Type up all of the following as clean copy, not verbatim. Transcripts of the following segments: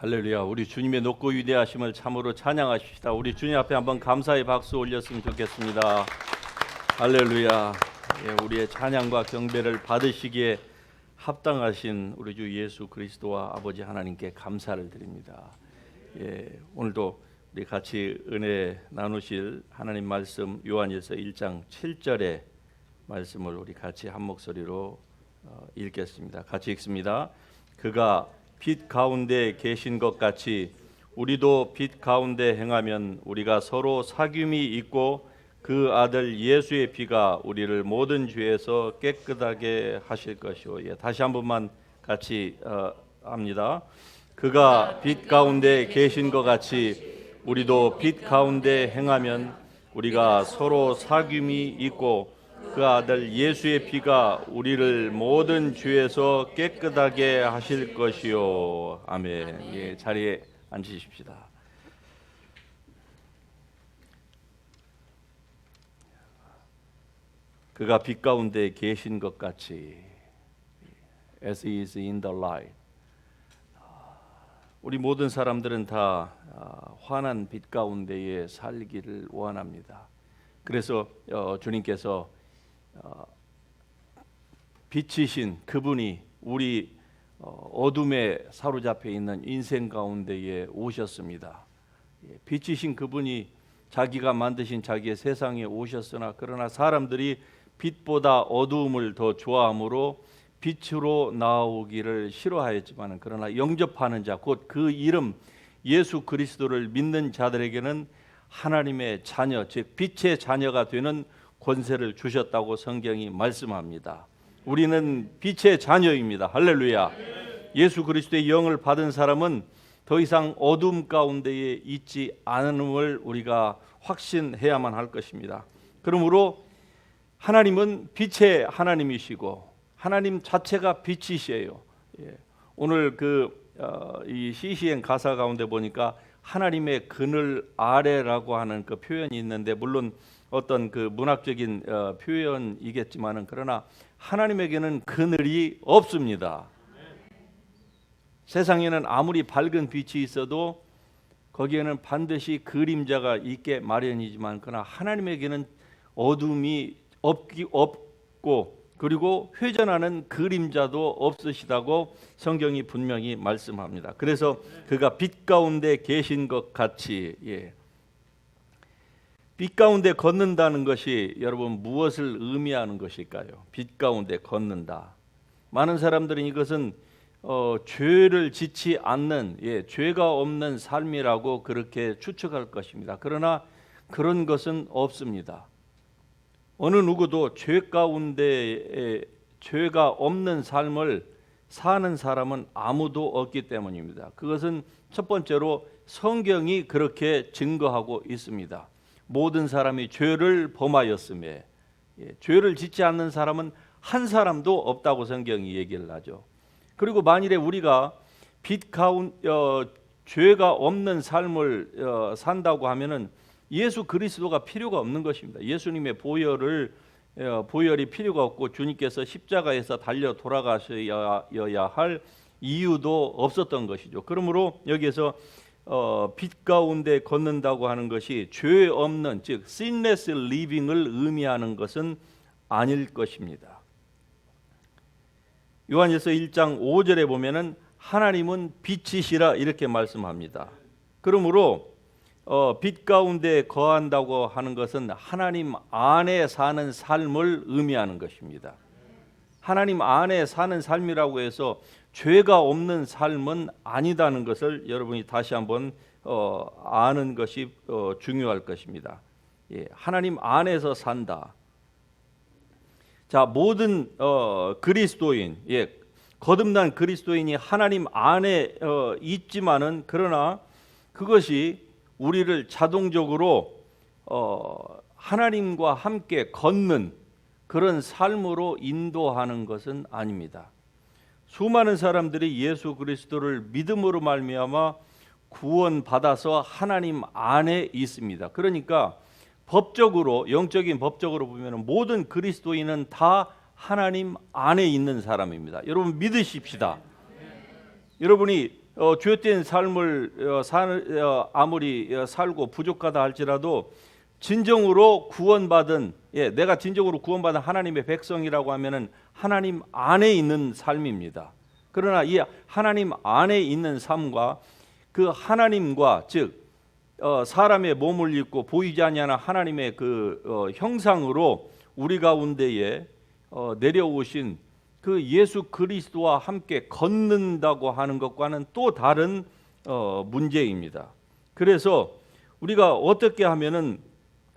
할렐루야. 우리 주님의 높고 위대하심을 참으로 찬양하십시다. 우리 주님 앞에 한번 감사의 박수 올렸으면 좋겠습니다. 할렐루야. 예, 우리의 찬양과 경배를 받으시기에 합당하신 우리 주 예수 그리스도와 아버지 하나님께 감사를 드립니다. 예, 오늘도 우리 같이 은혜 나누실 하나님 말씀 요한일서 1장 7절의 말씀을 우리 같이 한 목소리로 읽겠습니다. 같이 읽습니다. 그가 빛 가운데 계신 것 같이 우리도 빛 가운데 행하면 우리가 서로 사귐이 있고 그 아들 예수의 피가 우리를 모든 죄에서 깨끗하게 하실 것이오. 예, 다시 한 번만 같이 합니다. 그가 빛 가운데 계신 것 같이 우리도 빛 가운데 행하면 우리가 서로 사귐이 있고 그 아들 예수의 피가 우리를 모든 죄에서 깨끗하게 하실 것이요. 아멘. 예, 자리에 앉으십시다. 그가 빛 가운데 계신 것 같이 as he is in the light. 우리 모든 사람들은 다 환한 빛 가운데에 살기를 원합니다. 그래서 주님께서 빛이신 그분이 우리 어둠에 사로잡혀 있는 인생 가운데에 오셨습니다. 빛이신 그분이 자기가 만드신 자기의 세상에 오셨으나 그러나 사람들이 빛보다 어두움을 더 좋아하므로 빛으로 나오기를 싫어하였지만 그러나 영접하는 자 곧 그 이름 예수 그리스도를 믿는 자들에게는 하나님의 자녀 즉 빛의 자녀가 되는 권세를 주셨다고 성경이 말씀합니다. 우리는 빛의 자녀입니다. 할렐루야. 예수 그리스도의 영을 받은 사람은 더 이상 어둠 가운데에 있지 않음을 우리가 확신해야만 할 것입니다. 그러므로 하나님은 빛의 하나님이시고 하나님 자체가 빛이시에요. 예. 오늘 이 시시행 가사 가운데 보니까 하나님의 그늘 아래라고 하는 그 표현이 있는데 물론 어떤 그 문학적인 표현이겠지만은 그러나 하나님에게는 그늘이 없습니다. 세상에는 아무리 밝은 빛이 있어도 거기에는 반드시 그림자가 있게 마련이지만 그러나 하나님에게는 어둠이 없고 그리고 회전하는 그림자도 없으시다고 성경이 분명히 말씀합니다. 그래서 그가 빛 가운데 계신 것 같이 빛 가운데 걷는다는 것이 여러분 무엇을 의미하는 것일까요? 빛 가운데 걷는다. 많은 사람들은 이것은 죄를 짓지 않는 죄가 없는 삶이라고 그렇게 추측할 것입니다. 그러나 그런 것은 없습니다. 어느 누구도 죄 가운데 죄가 없는 삶을 사는 사람은 아무도 없기 때문입니다. 그것은 첫 번째로 성경이 그렇게 증거하고 있습니다. 모든 사람이 죄를 범하였음에 죄를 짓지 않는 사람은 한 사람도 없다고 성경이 얘기를 하죠. 그리고 만일에 우리가 빛 가운데 죄가 없는 삶을 산다고 하면은 예수 그리스도가 필요가 없는 것입니다. 예수님의 보혈이 필요가 없고 주님께서 십자가에서 달려 돌아가셔야 할 이유도 없었던 것이죠. 그러므로 여기에서 빛 가운데 걷는다고 하는 것이 죄 없는 즉 sinless living을 의미하는 것은 아닐 것입니다. 요한일서 1장 5절에 보면은 하나님은 빛이시라 이렇게 말씀합니다. 그러므로 빛 가운데 거한다고 하는 것은 하나님 안에 사는 삶을 의미하는 것입니다. 하나님 안에 사는 삶이라고 해서 죄가 없는 삶은 아니다는 것을 여러분이 다시 한번 아는 것이 중요할 것입니다. 하나님 안에서 산다. 자, 모든 그리스도인, 거듭난 그리스도인이 하나님 안에 있지만은 그러나 그것이 우리를 자동적으로 하나님과 함께 걷는 그런 삶으로 인도하는 것은 아닙니다. 수많은 사람들이 예수 그리스도를 믿음으로 말미암아 구원받아서 하나님 안에 있습니다. 그러니까 법적으로 영적인 법적으로 보면 모든 그리스도인은 다 하나님 안에 있는 사람입니다. 여러분 믿으십시다. 여러분이 죄된 삶을 아무리 살고 부족하다 할지라도 진정으로 구원받은, 내가 진정으로 구원받은 하나님의 백성이라고 하면은 하나님 안에 있는 삶입니다. 그러나 이 하나님 안에 있는 삶과 그 하나님과, 즉 사람의 몸을 입고 보이지 아니하는 하나님의 그 형상으로 우리 가운데에 내려오신 그 예수 그리스도와 함께 걷는다고 하는 것과는 또 다른 문제입니다. 그래서 우리가 어떻게 하면은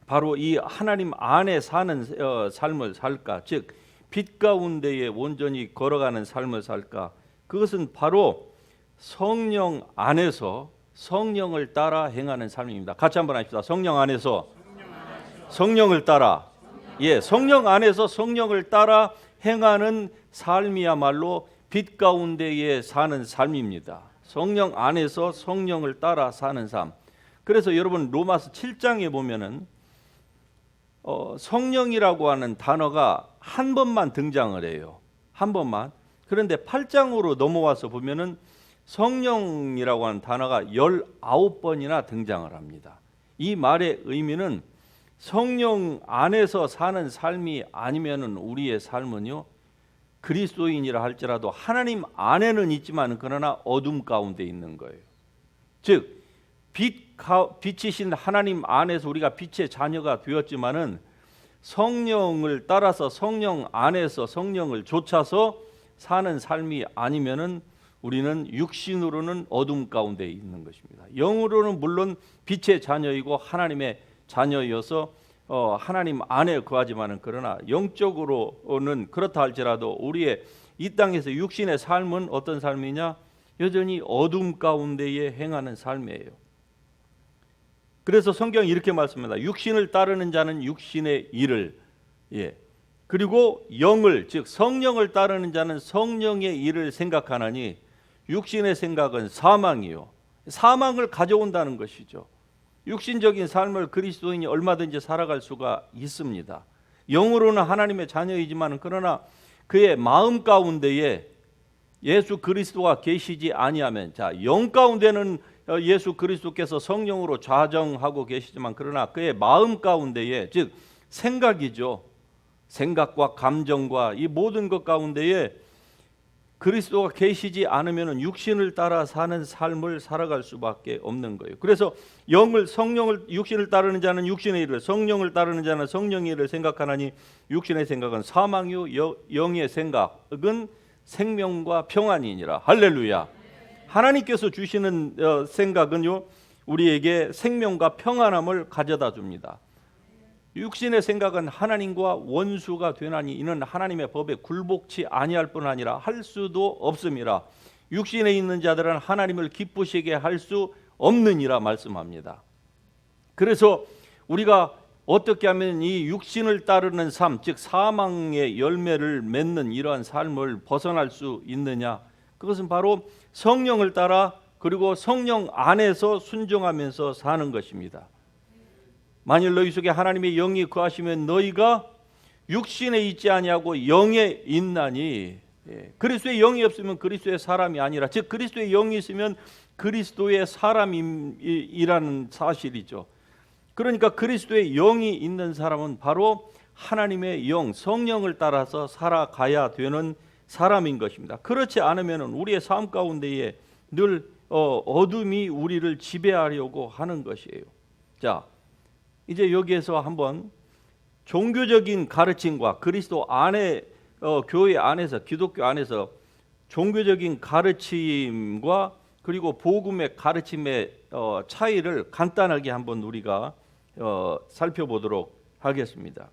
바로 이 하나님 안에 사는 삶을 살까, 즉 빛 가운데에 온전히 걸어가는 삶을 살까, 그것은 바로 성령 안에서 성령을 따라 행하는 삶입니다. 같이 한번 합시다. 성령 안에서 성령을 따라, 성령 안에서 성령을 따라 행하는 삶이야말로 빛 가운데에 사는 삶입니다. 성령 안에서 성령을 따라 사는 삶. 그래서 여러분 로마서 7장에 보면은 성령이라고 하는 단어가 한 번만 등장을 해요. 한 번만. 그런데 8장으로 넘어와서 보면은 성령이라고 하는 단어가 19번이나 등장을 합니다. 이 말의 의미는 성령 안에서 사는 삶이 아니면은 우리의 삶은요, 그리스도인이라 할지라도 하나님 안에는 있지만 그러나 어둠 가운데 있는 거예요. 즉 빛이신 하나님 안에서 우리가 빛의 자녀가 되었지만은 성령을 따라서 성령 안에서 성령을 좇아서 사는 삶이 아니면은 우리는 육신으로는 어둠 가운데 있는 것입니다. 영으로는 물론 빛의 자녀이고 하나님의 자녀여서 하나님 안에 거하지만은 그러나 영적으로는 그렇다 할지라도 우리의 이 땅에서 육신의 삶은 어떤 삶이냐? 여전히 어둠 가운데에 행하는 삶이에요. 그래서 성경이 이렇게 말씀합니다. 육신을 따르는 자는 육신의 일을, 그리고 영을, 즉 성령을 따르는 자는 성령의 일을 생각하나니 육신의 생각은 사망이요, 사망을 가져온다는 것이죠. 육신적인 삶을 그리스도인이 얼마든지 살아갈 수가 있습니다. 영으로는 하나님의 자녀이지만 그러나 그의 마음 가운데에 예수 그리스도가 계시지 아니하면, 영 가운데는 예수 그리스도께서 성령으로 좌정하고 계시지만 그러나 그의 마음 가운데에, 즉 생각이죠, 생각과 감정과 이 모든 것 가운데에 그리스도가 계시지 않으면 육신을 따라 사는 삶을 살아갈 수밖에 없는 거예요. 그래서 육신을 따르는 자는 육신의 일을, 성령을 따르는 자는 성령의 일을 생각하나니 육신의 생각은 사망이요 영의 생각은 생명과 평안이니라. 할렐루야. 하나님께서 주시는 생각은요, 우리에게 생명과 평안함을 가져다 줍니다. 육신의 생각은 하나님과 원수가 되나니 이는 하나님의 법에 굴복치 아니할 뿐 아니라 할 수도 없음이라. 육신에 있는 자들은 하나님을 기쁘시게 할 수 없느니라 말씀합니다. 그래서 우리가 어떻게 하면 이 육신을 따르는 삶, 즉 사망의 열매를 맺는 이러한 삶을 벗어날 수 있느냐? 그것은 바로 성령을 따라, 그리고 성령 안에서 순종하면서 사는 것입니다. 만일 너희 속에 하나님의 영이 거하시면 너희가 육신에 있지 아니하고 영에 있나니, 그리스도의 영이 없으면 그리스도의 사람이 아니라, 즉 그리스도의 영이 있으면 그리스도의 사람이라는 사실이죠. 그러니까 그리스도의 영이 있는 사람은 바로 하나님의 영, 성령을 따라서 살아가야 되는 사람인 것입니다. 그렇지 않으면 우리의 삶 가운데에 늘 어둠이 우리를 지배하려고 하는 것이에요. 자, 이제 여기에서 한번 종교적인 가르침과 그리스도 안에 교회 안에서, 기독교 안에서 종교적인 가르침과 그리고 복음의 가르침의 차이를 간단하게 한번 우리가 살펴보도록 하겠습니다.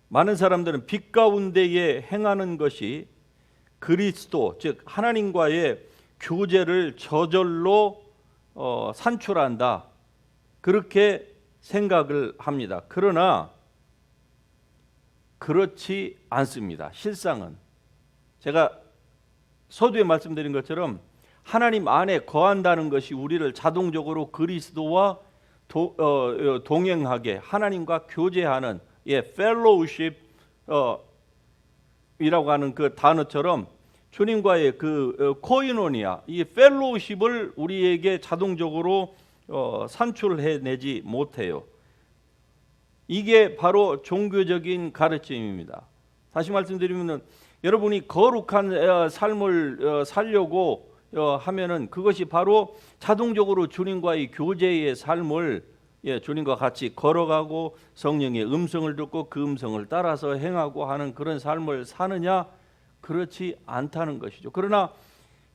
많은 사람들은 빛 가운데에 행하는 것이 그리스도, 즉 하나님과의 교제를 저절로 산출한다, 그렇게 생각을 합니다. 그러나 그렇지 않습니다. 실상은 제가 서두에 말씀드린 것처럼 하나님 안에 거한다는 것이 우리를 자동적으로 그리스도와 동행하게, 하나님과 교제하는, fellowship 이라고 하는 그 단어처럼 주님과의 그 코이노니아, 이 펠로우십을 우리에게 자동적으로 산출해내지 못해요. 이게 바로 종교적인 가르침입니다. 다시 말씀드리면 여러분이 거룩한 삶을 살려고 하면은 그것이 바로 자동적으로 주님과의 교제의 삶을 주님과 같이 걸어가고 성령의 음성을 듣고 그 음성을 따라서 행하고 하는 그런 삶을 사느냐? 그렇지 않다는 것이죠. 그러나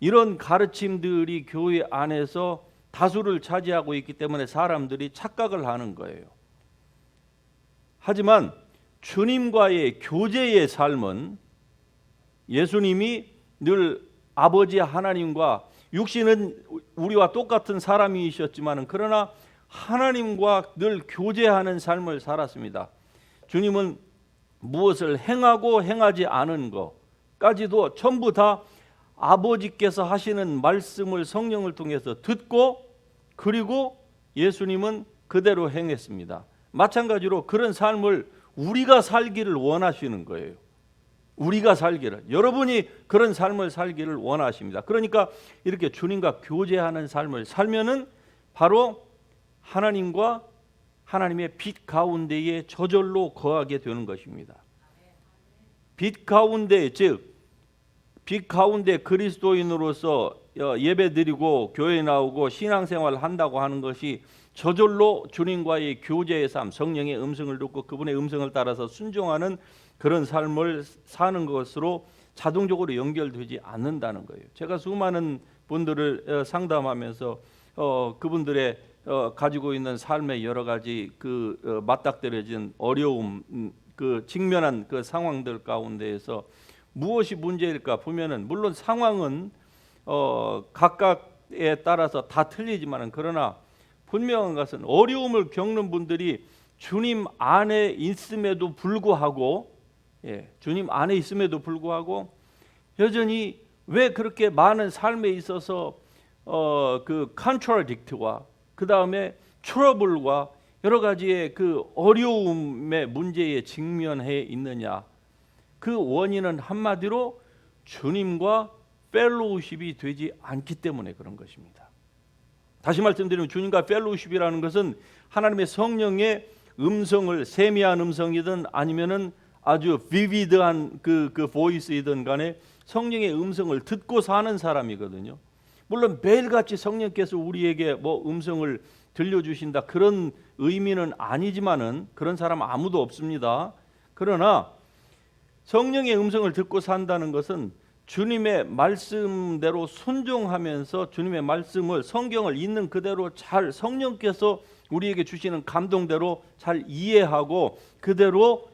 이런 가르침들이 교회 안에서 다수를 차지하고 있기 때문에 사람들이 착각을 하는 거예요. 하지만 주님과의 교제의 삶은 예수님이 늘 아버지 하나님과, 육신은 우리와 똑같은 사람이셨지만 그러나 하나님과 늘 교제하는 삶을 살았습니다. 주님은 무엇을 행하고 행하지 않은 것까지도 전부 다 아버지께서 하시는 말씀을 성령을 통해서 듣고, 그리고 예수님은 그대로 행했습니다. 마찬가지로 그런 삶을 우리가 살기를 원하시는 거예요. 우리가 살기를, 여러분이 그런 삶을 살기를 원하십니다. 그러니까 이렇게 주님과 교제하는 삶을 살면은 바로 하나님과 하나님의 빛 가운데에 저절로 거하게 되는 것입니다. 빛 가운데, 즉 빛 가운데 그리스도인으로서 예배드리고 교회 나오고 신앙생활 한다고 하는 것이 저절로 주님과의 교제의 삶, 성령의 음성을 듣고 그분의 음성을 따라서 순종하는 그런 삶을 사는 것으로 자동적으로 연결되지 않는다는 거예요. 제가 수많은 분들을 상담하면서 그분들의 가지고 있는 삶의 여러 가지 그 맞닥뜨려진 어려움, 그 직면한 그 상황들 가운데에서 무엇이 문제일까 보면은, 물론 상황은 각각에 따라서 다 틀리지만은, 그러나 분명한 것은 어려움을 겪는 분들이 주님 안에 있음에도 불구하고, 주님 안에 있음에도 불구하고 여전히 왜 그렇게 많은 삶에 있어서 그 contradict와 그 다음에 트러블과 여러 가지의 그 어려움의 문제에 직면해 있느냐? 그 원인은 한마디로 주님과 펠로우십이 되지 않기 때문에 그런 것입니다. 다시 말씀드리면 주님과 펠로우십이라는 것은 하나님의 성령의 음성을, 세미한 음성이든 아니면은 아주 비비드한 그 보이스이든 간에 성령의 음성을 듣고 사는 사람이거든요. 물론 매일같이 성령께서 우리에게 뭐 음성을 들려주신다 그런 의미는 아니지만은, 그런 사람 아무도 없습니다. 그러나 성령의 음성을 듣고 산다는 것은 주님의 말씀대로 순종하면서 주님의 말씀을, 성경을 있는 그대로 잘 성령께서 우리에게 주시는 감동대로 잘 이해하고 그대로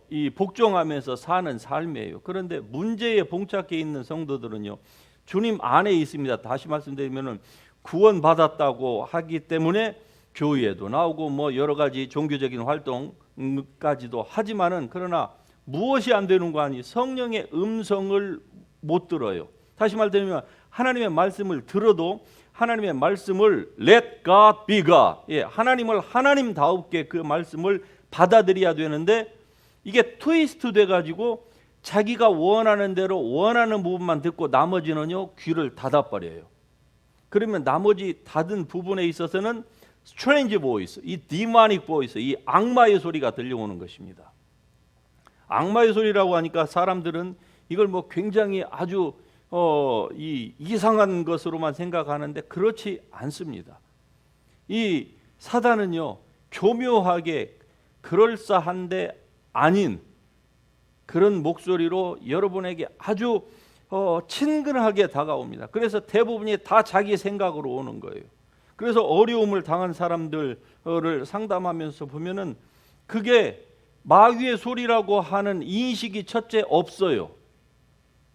이 복종하면서 사는 삶이에요. 그런데 문제에 봉착해 있는 성도들은요, 주님 안에 있습니다. 다시 말씀드리면은 구원받았다고 하기 때문에 교회도 나오고 뭐 여러 가지 종교적인 활동까지도 하지만은, 그러나 무엇이 안 되는 거 아니? 성령의 음성을 못 들어요. 다시 말하면 하나님의 말씀을 들어도 하나님의 말씀을 let God be God, 하나님을 하나님다우게 그 말씀을 받아들여야 되는데, 이게 트위스트 돼가지고 자기가 원하는 대로 원하는 부분만 듣고 나머지는요 귀를 닫아버려요. 그러면 나머지 닫은 부분에 있어서는 strange voice, 이 demonic voice, 이 악마의 소리가 들려오는 것입니다. 악마의 소리라고 하니까 사람들은 이걸 뭐 굉장히 아주 이 이상한 것으로만 생각하는데 그렇지 않습니다. 이 사단은요 교묘하게 그럴싸한데 아닌 그런 목소리로 여러분에게 아주 친근하게 다가옵니다. 그래서 대부분이 다 자기 생각으로 오는 거예요. 그래서 어려움을 당한 사람들을 상담하면서 보면은 그게 마귀의 소리라고 하는 인식이 첫째 없어요.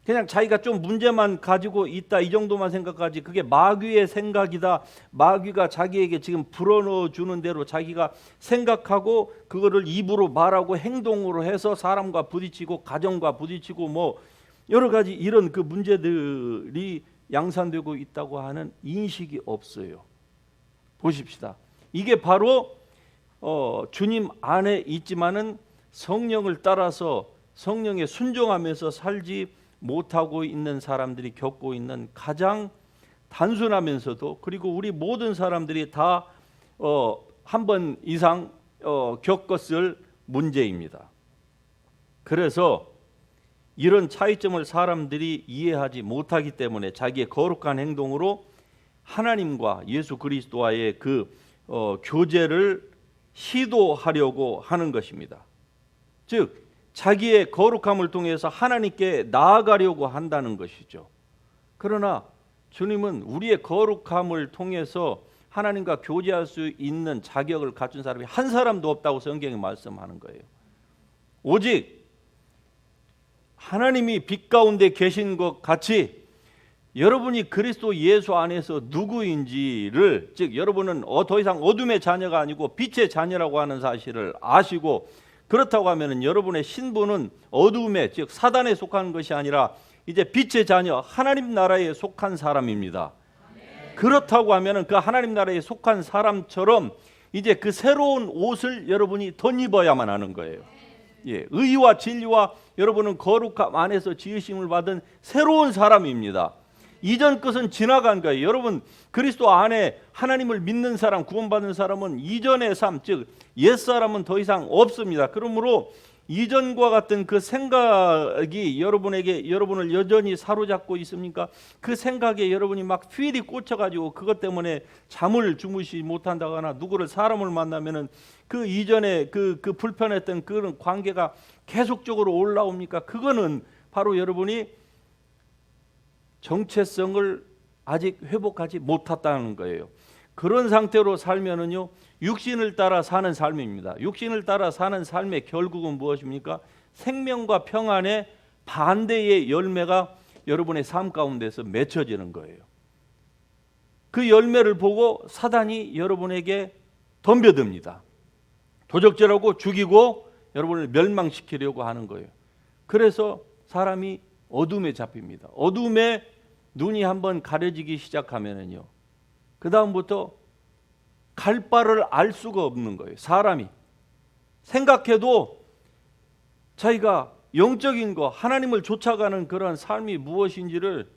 그냥 자기가 좀 문제만 가지고 있다 이 정도만 생각하지, 그게 마귀의 생각이다, 마귀가 자기에게 지금 불어넣어 주는 대로 자기가 생각하고 그거를 입으로 말하고 행동으로 해서 사람과 부딪히고 가정과 부딪히고 뭐 여러 가지 이런 그 문제들이 양산되고 있다고 하는 인식이 없어요. 보십시다. 이게 바로 주님 안에 있지만은 성령을 따라서 성령에 순종하면서 살지 못하고 있는 사람들이 겪고 있는 가장 단순하면서도, 그리고 우리 모든 사람들이 다 한 번 이상 겪었을 문제입니다. 그래서 이런 차이점을 사람들이 이해하지 못하기 때문에 자기의 거룩한 행동으로 하나님과 예수 그리스도와의 그 교제를 시도하려고 하는 것입니다. 즉 자기의 거룩함을 통해서 하나님께 나아가려고 한다는 것이죠. 그러나 주님은 우리의 거룩함을 통해서 하나님과 교제할 수 있는 자격을 갖춘 사람이 한 사람도 없다고 성경이 말씀하는 거예요. 오직 하나님이 빛 가운데 계신 것 같이 여러분이 그리스도 예수 안에서 누구인지를, 즉 여러분은 더 이상 어둠의 자녀가 아니고 빛의 자녀라고 하는 사실을 아시고, 그렇다고 하면 여러분의 신분은 어둠에, 즉 사단에 속한 것이 아니라 이제 빛의 자녀, 하나님 나라에 속한 사람입니다. 그렇다고 하면 그 하나님 나라에 속한 사람처럼 이제 그 새로운 옷을 여러분이 덧입어야만 하는 거예요. 예, 의와 진리와 여러분은 거룩함 안에서 지으심을 받은 새로운 사람입니다. 이전 것은 지나간 거예요. 여러분 그리스도 안에 하나님을 믿는 사람, 구원받은 사람은 이전의 삶, 즉 옛사람은 더 이상 없습니다. 그러므로 이전과 같은 그 생각이 여러분을 여전히 사로잡고 있습니까? 그 생각에 여러분이 막 휠이 꽂혀가지고 그것 때문에 잠을 주무시지 못한다거나 누구를 사람을 만나면은 그 이전에 그 불편했던 그런 관계가 계속적으로 올라옵니까? 그거는 바로 여러분이 정체성을 아직 회복하지 못했다는 거예요. 그런 상태로 살면은요, 육신을 따라 사는 삶입니다. 육신을 따라 사는 삶의 결국은 무엇입니까? 생명과 평안의 반대의 열매가 여러분의 삶 가운데서 맺혀지는 거예요. 그 열매를 보고 사단이 여러분에게 덤벼듭니다. 도적질하고 죽이고 여러분을 멸망시키려고 하는 거예요. 그래서 사람이 어둠에 잡힙니다. 어둠에 눈이 한번 가려지기 시작하면은요, 그 다음부터 갈 바를 알 수가 없는 거예요. 사람이 생각해도 자기가 영적인 거, 하나님을 쫓아가는 그런 삶이 무엇인지를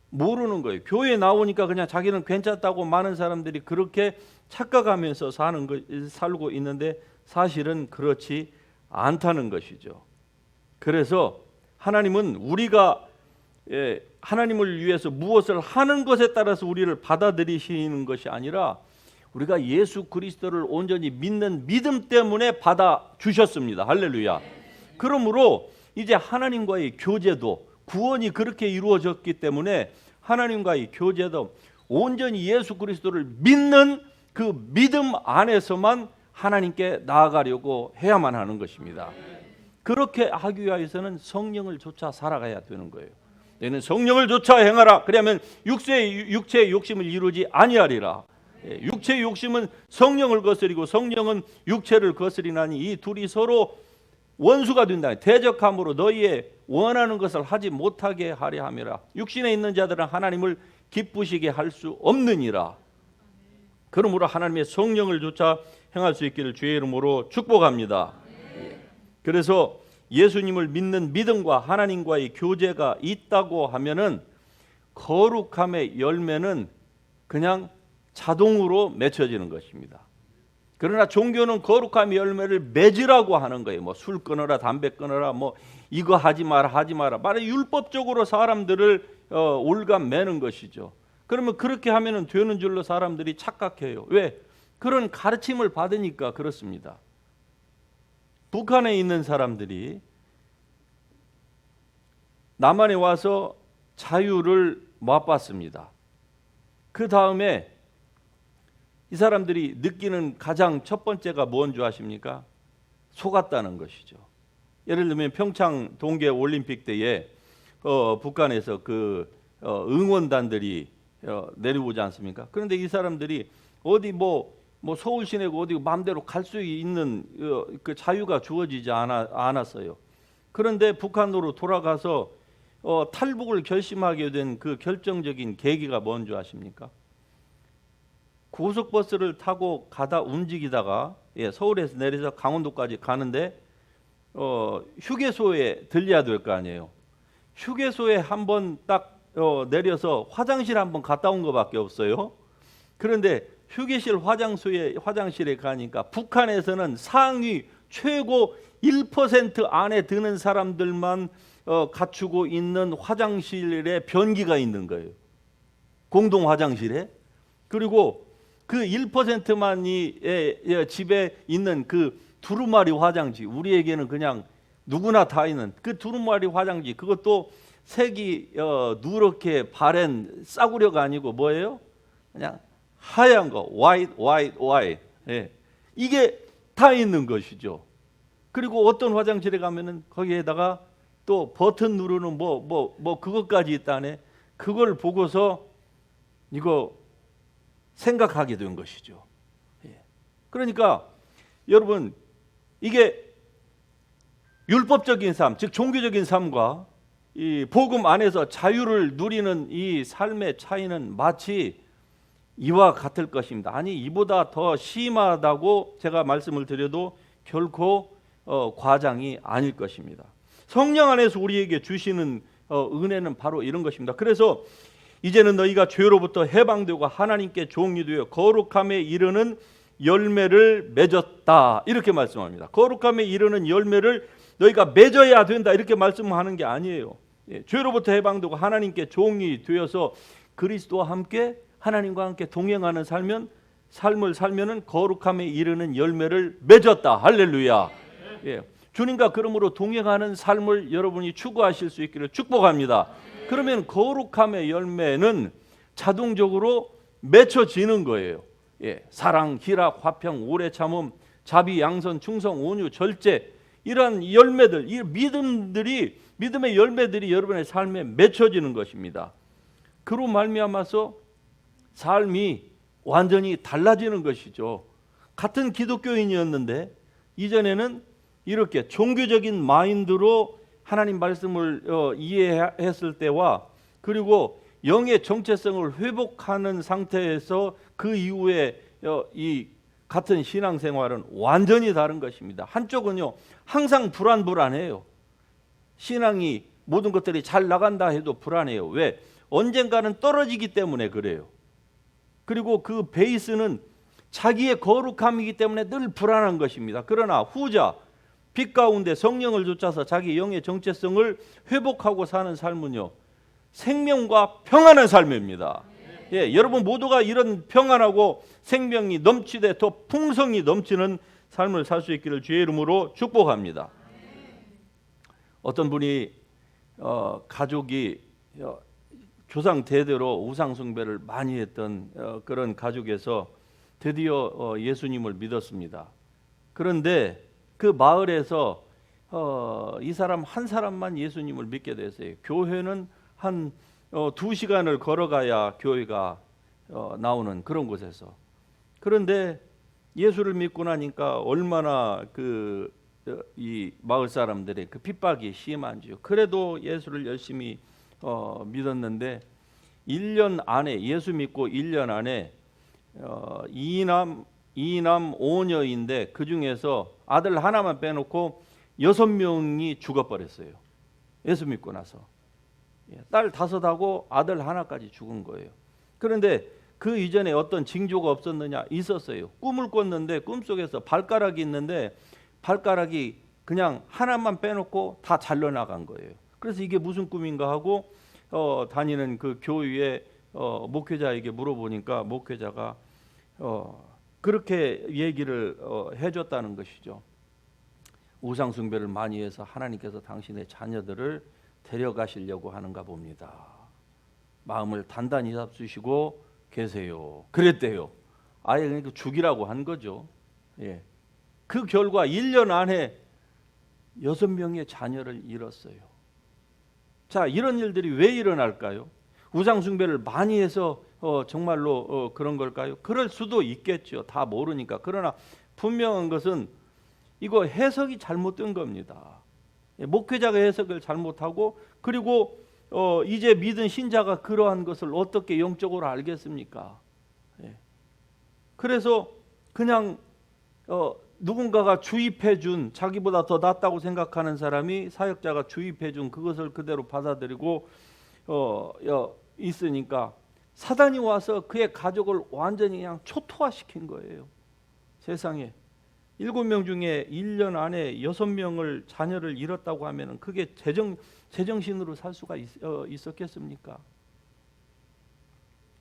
모르는 거예요. 교회에 나오니까 그냥 자기는 괜찮다고 많은 사람들이 그렇게 착각하면서 살고 있는데 사실은 그렇지 않다는 것이죠. 그래서 하나님은 우리가 하나님을 위해서 무엇을 하는 것에 따라서 우리를 받아들이시는 것이 아니라 우리가 예수 그리스도를 온전히 믿는 믿음 때문에 받아주셨습니다. 할렐루야. 그러므로 이제 하나님과의 교제도, 구원이 그렇게 이루어졌기 때문에 하나님과의 교제도 온전히 예수 그리스도를 믿는 그 믿음 안에서만 하나님께 나아가려고 해야만 하는 것입니다. 그렇게 하기 위해서는 성령을 쫓아 살아가야 되는 거예요. 너는 성령을 쫓아 행하라. 그러면 육체의 욕심을 이루지 아니하리라. 육체의 욕심은 성령을 거스리고 성령은 육체를 거스리나니 이 둘이 서로 원수가 된다. 대적함으로 너희의 원하는 것을 하지 못하게 하려 함이라. 육신에 있는 자들은 하나님을 기쁘시게 할 수 없느니라. 그러므로 하나님의 성령을 쫓아 행할 수 있기를 주의 이름으로 축복합니다. 그래서 예수님을 믿는 믿음과 하나님과의 교제가 있다고 하면은 거룩함의 열매는 그냥 자동으로 맺혀지는 것입니다. 그러나 종교는 거룩함의 열매를 맺으라고 하는 거예요. 뭐 술 끊어라, 담배 끊어라, 뭐 이거 하지 마라. 말해 율법적으로 사람들을 올감 매는 것이죠. 그러면 그렇게 하면은 되는 줄로 사람들이 착각해요. 왜? 그런 가르침을 받으니까 그렇습니다. 북한에 있는 사람들이 남한에 와서 자유를 맛봤습니다. 그 다음에 이 사람들이 느끼는 가장 첫 번째가 뭔 줄 아십니까? 속았다는 것이죠. 예를 들면 평창 동계 올림픽 때에 북한에서 그 응원단들이 내려오지 않습니까? 그런데 이 사람들이 어디 뭐 서울 시내고 어디 마음대로 갈 수 있는 그 자유가 주어지지 않았어요. 그런데 북한으로 돌아가서 탈북을 결심하게 된 그 결정적인 계기가 뭔 줄 아십니까? 고속버스를 타고 움직이다가 서울에서 내려서 강원도까지 가는데 휴게소에 들려야 될 거 아니에요. 휴게소에 한번 딱 내려서 화장실 한번 갔다 온 것밖에 없어요. 그런데 휴게실 화장실에 가니까 북한에서는 상위 최고 1% 안에 드는 사람들만 갖추고 있는 화장실에 변기가 있는 거예요. 공동 화장실에. 그리고 그 1%만이 집에 있는 그 두루마리 화장지, 우리에게는 그냥 누구나 다 있는 그 두루마리 화장지, 그것도 색이 누렇게 바랜 싸구려가 아니고 뭐예요? 그냥 하얀 거, white. 예. 이게 다 있는 것이죠. 그리고 어떤 화장실에 가면은 거기에다가 또 버튼 누르는 뭐 그것까지 있다네. 그걸 보고서 이거 생각하게 된 것이죠. 예. 그러니까 여러분, 이게 율법적인 삶, 즉 종교적인 삶과 이 복음 안에서 자유를 누리는 이 삶의 차이는 마치 이와 같을 것입니다. 아니, 이보다 더 심하다고 제가 말씀을 드려도 결코 과장이 아닐 것입니다. 성령 안에서 우리에게 주시는 은혜는 바로 이런 것입니다. 그래서 이제는 너희가 죄로부터 해방되고 하나님께 종이 되어 거룩함에 이르는 열매를 맺었다, 이렇게 말씀합니다. 거룩함에 이르는 열매를 너희가 맺어야 된다, 이렇게 말씀하는 게 아니에요. 죄로부터 해방되고 하나님께 종이 되어서 그리스도와 함께 하나님과 함께 동행하는 삶을 살면은 거룩함에 이르는 열매를 맺었다. 할렐루야. 예. 주님과 그러므로 동행하는 삶을 여러분이 추구하실 수 있기를 축복합니다. 그러면 거룩함의 열매는 자동적으로 맺혀지는 거예요. 예. 사랑, 희락, 화평, 오래 참음, 자비, 양선, 충성, 온유, 절제, 이러한 열매들, 이 믿음의 열매들이 여러분의 삶에 맺혀지는 것입니다. 그로 말미암아서 삶이 완전히 달라지는 것이죠. 같은 기독교인이었는데 이전에는 이렇게 종교적인 마인드로 하나님 말씀을 이해했을 때와, 그리고 영의 정체성을 회복하는 상태에서 그 이후에 이 같은 신앙생활은 완전히 다른 것입니다. 한쪽은요, 항상 불안해요. 신앙이 모든 것들이 잘 나간다 해도 불안해요. 왜? 언젠가는 떨어지기 때문에 그래요. 그리고 그 베이스는 자기의 거룩함이기 때문에 늘 불안한 것입니다. 그러나 후자, 빛 가운데 성령을 쫓아서 자기 영의 정체성을 회복하고 사는 삶은요, 생명과 평안한 삶입니다. 예, 여러분 모두가 이런 평안하고 생명이 넘치되 더 풍성이 넘치는 삶을 살 수 있기를 주의 이름으로 축복합니다. 어떤 분이 가족이 조상 대대로 우상 숭배를 많이 했던 그런 가족에서 드디어 예수님을 믿었습니다. 그런데 그 마을에서 이 사람 한 사람만 예수님을 믿게 됐어요. 교회는 한 2시간을 걸어가야 교회가 나오는 그런 곳에서. 그런데 예수를 믿고 나니까 얼마나 이 마을 사람들의 그 핍박이 심한지요. 그래도 예수를 열심히 믿었는데 1년 안에, 예수 믿고 1년 안에 이남 5녀인데 그 중에서 아들 하나만 빼놓고 6명이 죽어버렸어요. 예수 믿고 나서. 딸 5하고 아들 하나까지 죽은 거예요. 그런데 그 이전에 어떤 징조가 없었느냐? 있었어요. 꿈을 꿨는데 꿈속에서 발가락이 있는데 발가락이 그냥 하나만 빼놓고 다 잘려나간 거예요. 그래서 이게 무슨 꿈인가 하고 다니는 그 교회의 목회자에게 물어보니까 목회자가 그렇게 얘기를 해줬다는 것이죠. 우상 숭배를 많이 해서 하나님께서 당신의 자녀들을 데려가시려고 하는가 봅니다. 마음을 단단히 잡수시고 계세요. 그랬대요. 아예 그러니까 죽이라고 한 거죠. 예. 그 결과 1년 안에 6명의 자녀를 잃었어요. 자, 이런 일들이 왜 일어날까요? 우상 숭배를 많이 해서 정말로 그런 걸까요? 그럴 수도 있겠죠. 다 모르니까. 그러나 분명한 것은 이거 해석이 잘못된 겁니다. 목회자가 해석을 잘못하고, 그리고 이제 믿은 신자가 그러한 것을 어떻게 영적으로 알겠습니까? 그래서 그냥 누군가가 주입해 준, 자기보다 더 낫다고 생각하는 사람이, 사역자가 주입해 준 그것을 그대로 받아들이고 있으니까 사단이 와서 그의 가족을 완전히 그냥 초토화시킨 거예요. 세상에 7명 중에 1년 안에 6명을 자녀를 잃었다고 하면 그게 제정신으로 살 수가 있었겠습니까?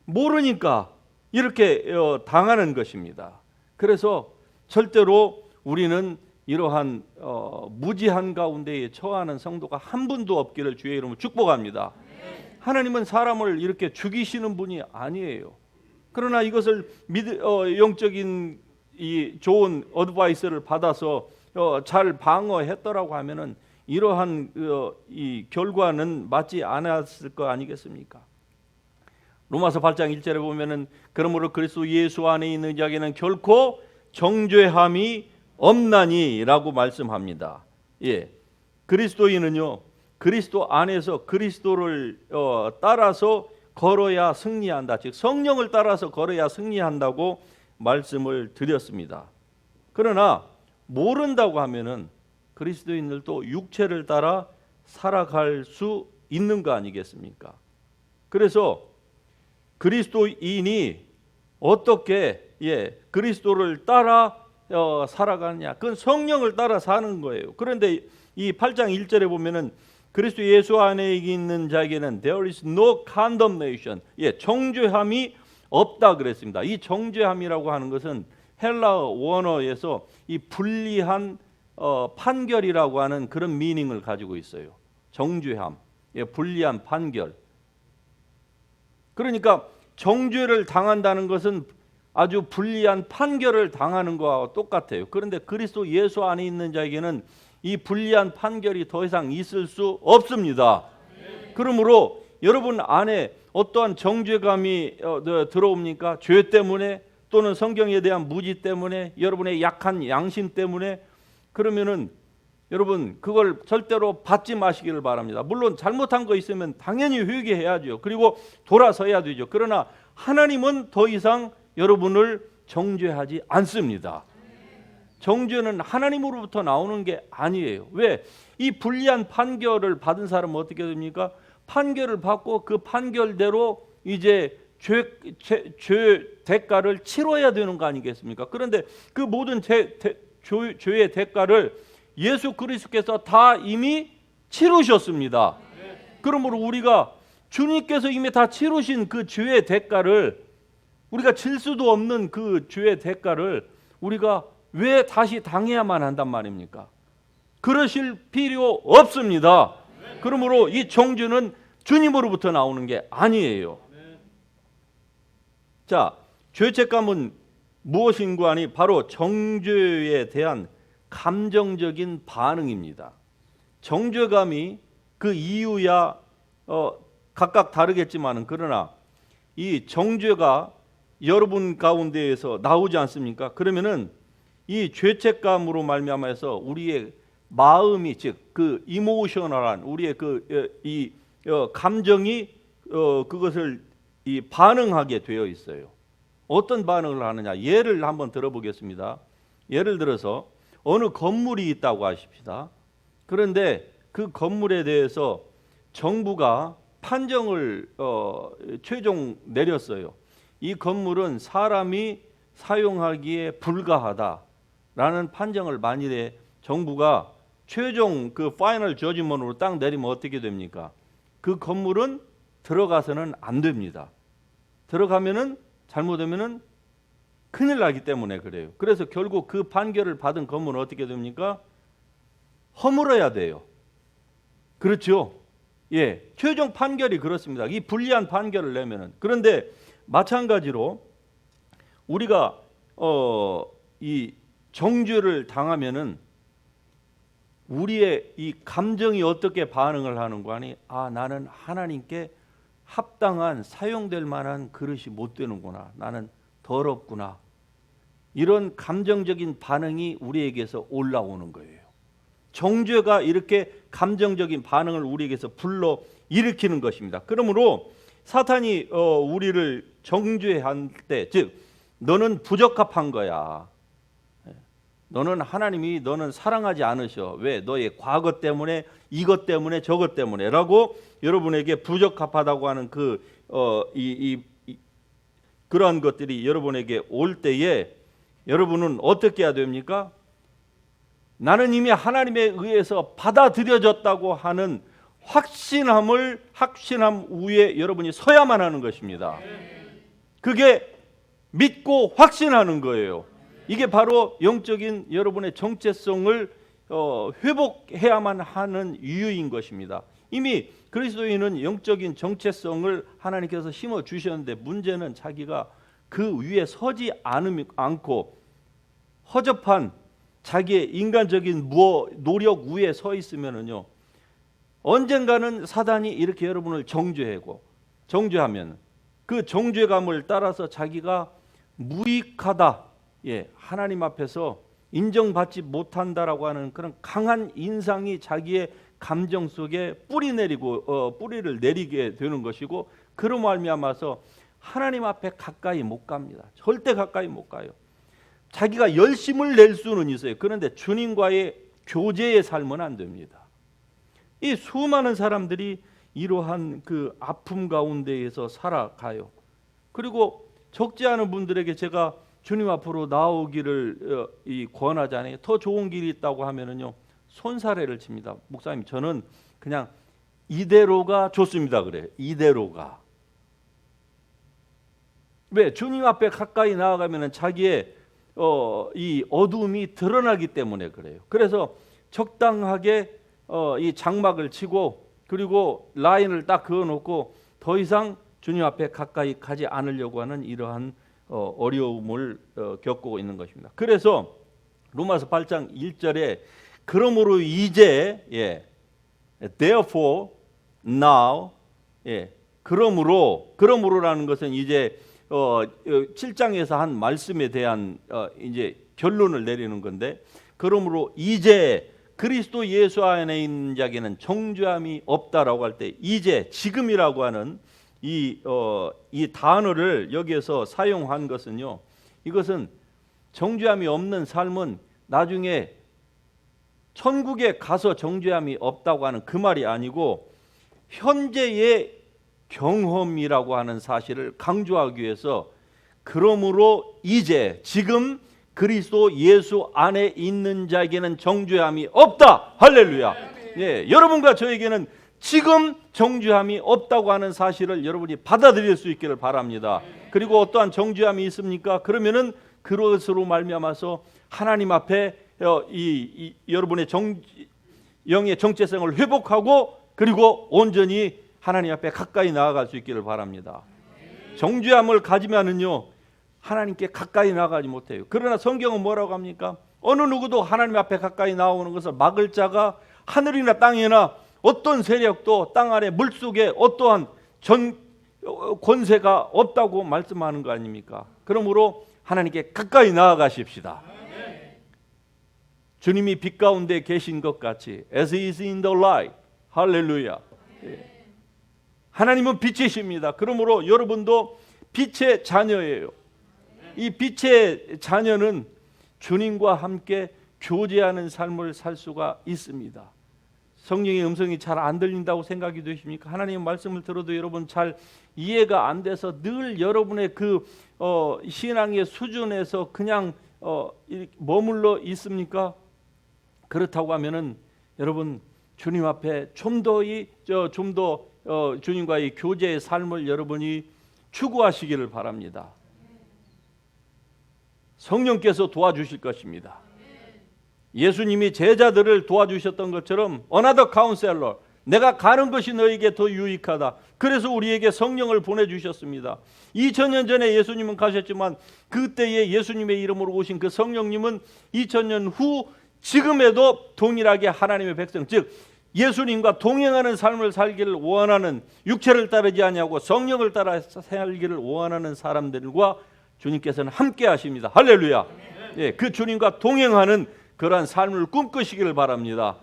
모르니까 이렇게 당하는 것입니다. 그래서 절대로 우리는 이러한 무지한 가운데에 처하는 성도가 한 분도 없기를 주의 이름으로 축복합니다. 하나님은 사람을 이렇게 죽이시는 분이 아니에요. 그러나 이것을 영적인 이 좋은 어드바이스를 받아서 잘 방어했더라고 하면은 이러한 이 결과는 맞지 않았을 거 아니겠습니까? 로마서 8장 1절에 보면은 그러므로 그리스도 예수 안에 있는 자에게는 결코 정죄함이 없나니라고 말씀합니다. 예, 그리스도인은요, 그리스도 안에서 그리스도를 따라서 걸어야 승리한다. 즉 성령을 따라서 걸어야 승리한다고 말씀을 드렸습니다. 그러나 모른다고 하면은 그리스도인들도 육체를 따라 살아갈 수 있는 거 아니겠습니까? 그래서 그리스도인이 어떻게 그리스도를 따라 살아가느냐? 그건 성령을 따라 사는 거예요. 그런데 이 8장 1절에 보면은 그리스도 예수 안에 있는 자에게는 there is no condemnation. 정죄함이 없다 그랬습니다. 이 정죄함이라고 하는 것은 헬라어 원어에서 이 불리한 판결이라고 하는 그런 미닝을 가지고 있어요. 정죄함, 불리한 판결. 그러니까 정죄를 당한다는 것은 아주 불리한 판결을 당하는 것과 똑같아요. 그런데 그리스도 예수 안에 있는 자에게는 이 불리한 판결이 더 이상 있을 수 없습니다. 그러므로 여러분 안에 어떠한 정죄감이 들어옵니까? 죄 때문에 또는 성경에 대한 무지 때문에 여러분의 약한 양심 때문에 그러면은 여러분 그걸 절대로 받지 마시기를 바랍니다. 물론 잘못한 거 있으면 당연히 회개해야죠. 그리고 돌아서야 되죠. 그러나 하나님은 더 이상 여러분을 정죄하지 않습니다. 정죄는 하나님으로부터 나오는 게 아니에요. 왜? 이 불리한 판결을 받은 사람은 어떻게 됩니까? 판결을 받고 그 판결대로 이제 죄 대가를 치러야 되는 거 아니겠습니까? 그런데 그 모든 죄의 대가를 예수 그리스도께서 다 이미 치르셨습니다. 그러므로 우리가 주님께서 이미 다 치르신 그 죄의 대가를, 우리가 질 수도 없는 그 죄의 대가를 우리가 왜 다시 당해야만 한단 말입니까? 그러실 필요 없습니다. 그러므로 이 정죄는 주님으로부터 나오는 게 아니에요. 자, 죄책감은 무엇인가 하니 바로 정죄에 대한 감정적인 반응입니다. 정죄감이 그 이유야 각각 다르겠지만은 그러나 이 정죄가 여러분 가운데에서 나오지 않습니까? 그러면은 이 죄책감으로 말미암아서 우리의 마음이 즉 그 이모셔널한 우리의 이 감정이 그것을 이 반응하게 되어 있어요. 어떤 반응을 하느냐? 예를 한번 들어보겠습니다. 예를 들어서 어느 건물이 있다고 하십시다. 그런데 그 건물에 대해서 정부가 판정을 최종 내렸어요. 이 건물은 사람이 사용하기에 불가하다라는 판정을 만일에 정부가 최종 그 파이널 저지먼트로 딱 내리면 어떻게 됩니까? 그 건물은 들어가서는 안 됩니다. 들어가면은 잘못하면은 큰일 나기 때문에 그래요. 그래서 결국 그 판결을 받은 건물은 어떻게 됩니까? 허물어야 돼요. 그렇죠? 최종 판결이 그렇습니다. 이 불리한 판결을 내면은. 그런데 마찬가지로 우리가 이 정죄를 당하면은 우리의 이 감정이 어떻게 반응을 하는 거 아니? 나는 하나님께 합당한 사용될 만한 그릇이 못 되는구나. 나는 더럽구나. 이런 감정적인 반응이 우리에게서 올라오는 거예요. 정죄가 이렇게 감정적인 반응을 우리에게서 불러 일으키는 것입니다. 그러므로 사탄이 우리를 정죄할 때, 즉 너는 부적합한 거야. 너는 사랑하지 않으셔. 왜? 너의 과거 때문에, 이것 때문에, 저것 때문에라고 여러분에게 부적합하다고 하는 그러한 것들이 여러분에게 올 때에 여러분은 어떻게 해야 됩니까? 나는 이미 하나님에 의해서 받아들여졌다고 하는 확신함 위에 여러분이 서야만 하는 것입니다. 그게 믿고 확신하는 거예요. 이게 바로 영적인 여러분의 정체성을 회복해야만 하는 이유인 것입니다. 이미 그리스도인은 영적인 정체성을 하나님께서 심어 주셨는데 문제는 자기가 그 위에 서지 않고 허접한 자기의 인간적인 노력 위에 서 있으면은요, 언젠가는 사단이 이렇게 여러분을 정죄하면 그 정죄감을 따라서 자기가 무익하다, 하나님 앞에서 인정받지 못한다라고 하는 그런 강한 인상이 자기의 감정 속에 뿌리를 내리게 되는 것이고, 그로 말미암아서 하나님 앞에 가까이 못 갑니다. 절대 가까이 못 가요. 자기가 열심을 낼 수는 있어요. 그런데 주님과의 교제의 삶은 안 됩니다. 이 수많은 사람들이 이러한 그 아픔 가운데에서 살아가요. 그리고 적지 않은 분들에게 제가 주님 앞으로 나오기를 권하잖아요. 더 좋은 길이 있다고 하면은요, 손사래를 칩니다. 목사님, 저는 그냥 이대로가 좋습니다. 그래요. 이대로가. 왜? 주님 앞에 가까이 나아가면은 자기의 이 어두움이 드러나기 때문에 그래요. 그래서 적당하게 이 장막을 치고, 그리고 라인을 딱 그어놓고 더 이상 주님 앞에 가까이 가지 않으려고 하는 이러한 어려움을 겪고 있는 것입니다. 그래서 로마서 8장 1절에 그러므로 이제, therefore now, 그러므로라는 것은 이제 7장에서 한 말씀에 대한 이제 결론을 내리는 건데, 그러므로 이제 그리스도 예수 안에 있는 자에게는 정죄함이 없다라고 할 때, 이제, 지금이라고 하는 이 단어를 여기에서 사용한 것은요, 이것은 정죄함이 없는 삶은 나중에 천국에 가서 정죄함이 없다고 하는 그 말이 아니고, 현재의 경험이라고 하는 사실을 강조하기 위해서 그러므로 이제, 지금 그리스도 예수 안에 있는 자에게는 정죄함이 없다. 할렐루야. 여러분과 저에게는 지금 정죄함이 없다고 하는 사실을 여러분이 받아들일 수 있기를 바랍니다. 그리고 어떠한 정죄함이 있습니까? 그러면은 그것으로 말미암아서 하나님 앞에 여러분의 영의 정체성을 회복하고, 그리고 온전히 하나님 앞에 가까이 나아갈 수 있기를 바랍니다. 정죄함을 가지면은요, 하나님께 가까이 나아가지 못해요. 그러나 성경은 뭐라고 합니까? 어느 누구도 하나님 앞에 가까이 나오는 것을 막을 자가 하늘이나 땅이나 어떤 세력도 땅 아래 물속에 어떠한 권세가 없다고 말씀하는 거 아닙니까? 그러므로 하나님께 가까이 나아가십시다. 주님이 빛 가운데 계신 것 같이, as he is in the light. 할렐루야. 하나님은 빛이십니다. 그러므로 여러분도 빛의 자녀예요. 이 빛의 자녀는 주님과 함께 교제하는 삶을 살 수가 있습니다. 성령의 음성이 잘 안 들린다고 생각이 되십니까? 하나님의 말씀을 들어도 여러분 잘 이해가 안 돼서 늘 여러분의 그 신앙의 수준에서 그냥 머물러 있습니까? 그렇다고 하면은 여러분 주님 앞에 좀 더 주님과의 교제의 삶을 여러분이 추구하시기를 바랍니다. 성령께서 도와주실 것입니다. 예수님이 제자들을 도와주셨던 것처럼 another counselor, 내가 가는 것이 너에게 더 유익하다. 그래서 우리에게 성령을 보내주셨습니다. 2000년 전에 예수님은 가셨지만 그때에 예수님의 이름으로 오신 그 성령님은 2000년 후 지금에도 동일하게 하나님의 백성, 즉 예수님과 동행하는 삶을 살기를 원하는, 육체를 따르지 아니하고 성령을 따라 살기를 원하는 사람들과 주님께서는 함께 하십니다. 할렐루야. 그 주님과 동행하는 그러한 삶을 꿈꾸시기를 바랍니다.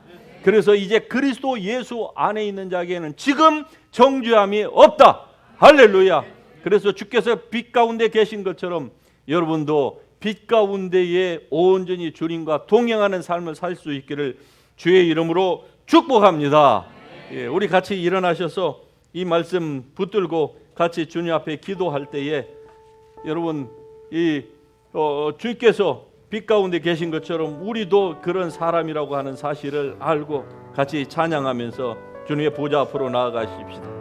그래서 이제 그리스도 예수 안에 있는 자에게는 지금 정죄함이 없다. 할렐루야. 그래서 주께서 빛 가운데 계신 것처럼 여러분도 빛 가운데에 온전히 주님과 동행하는 삶을 살 수 있기를 주의 이름으로 축복합니다. 예, 우리 같이 일어나셔서 이 말씀 붙들고 같이 주님 앞에 기도할 때에 여러분 주께서 빛 가운데 계신 것처럼 우리도 그런 사람이라고 하는 사실을 알고 같이 찬양하면서 주님의 보좌 앞으로 나아가십시다.